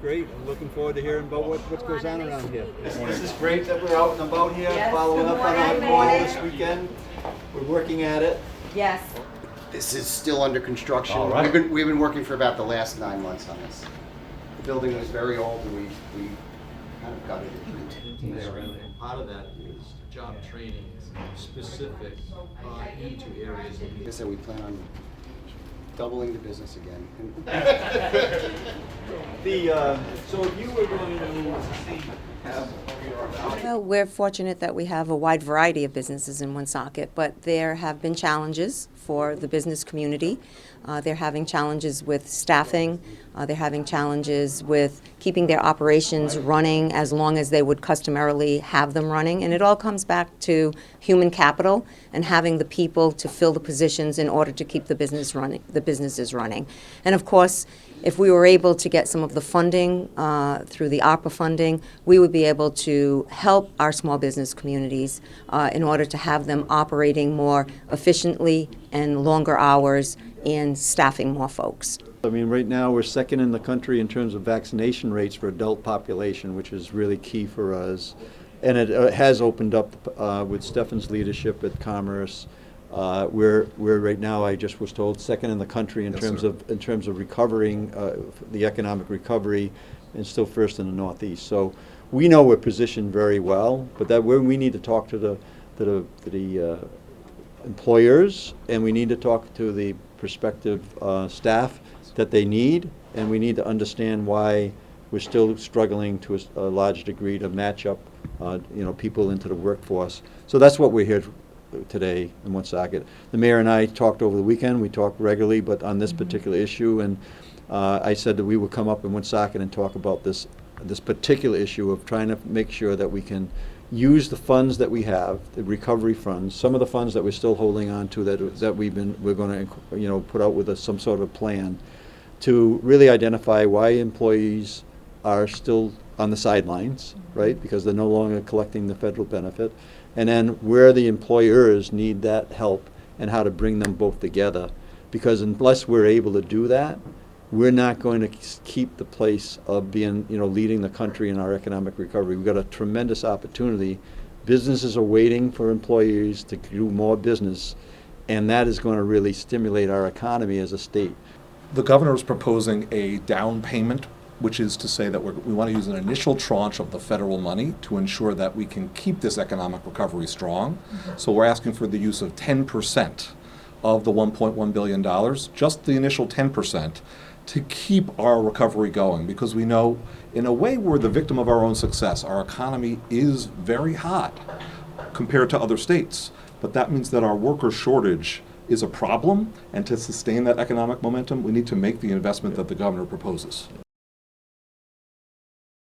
great. I'm looking forward to hearing about what goes on around here. This is great that we're out and about here, following up on our call this weekend. We're working at it. Yes. This is still under construction. All right. We've been working for about the last 9 months on this. The building was very old, and we kind of gutted it. And part of that is job training specific into areas. Like I said, we plan on doubling the business again. So if you were going to have Well, we're fortunate that we have a wide variety of businesses in Woonsocket, but there have been challenges for the business community. They're having challenges with staffing. They're having challenges with keeping their operations running as long as they would customarily have them running. And it all comes back to human capital and having the people to fill the positions in order to keep the businesses running. And of course, if we were able to get some of the funding through the ARPA funding, we would be able to help our small business communities in order to have them operating more efficiently and longer hours and staffing more folks. I mean, right now we're second in the country in terms of vaccination rates for adult population, which is really key for us. And it has opened up with Stefan's leadership at Commerce. We're right now, I just was told, second in the country in terms of recovering the economic recovery, and still first in the Northeast. So we know we're positioned very well, but that we need to talk to the employers, and we need to talk to the prospective staff that they need, and we need to understand why we're still struggling to a large degree to match up people into the workforce. So that's what we're here today in Woonsocket. The mayor and I talked over the weekend. We talk regularly, but on this particular issue, and I said that we would come up in Woonsocket and talk about this particular issue of trying to make sure that we can use the funds that we have, the recovery funds, some of the funds that we're still holding on to that we're going to put out with some sort of plan to really identify why employees are still on the sidelines, right? Because they're no longer collecting the federal benefit. And then where the employers need that help and how to bring them both together. Because unless we're able to do that, we're not going to keep the place of being, leading the country in our economic recovery. We've got a tremendous opportunity. Businesses are waiting for employees to do more business, and that is going to really stimulate our economy as a state. The governor is proposing a down payment, which is to say that we want to use an initial tranche of the federal money to ensure that we can keep this economic recovery strong. So we're asking for the use of 10% of the $1.1 billion, just the initial 10%, to keep our recovery going, because we know in a way we're the victim of our own success. Our economy is very hot compared to other states, but that means that our worker shortage is a problem, and to sustain that economic momentum, we need to make the investment that the governor proposes.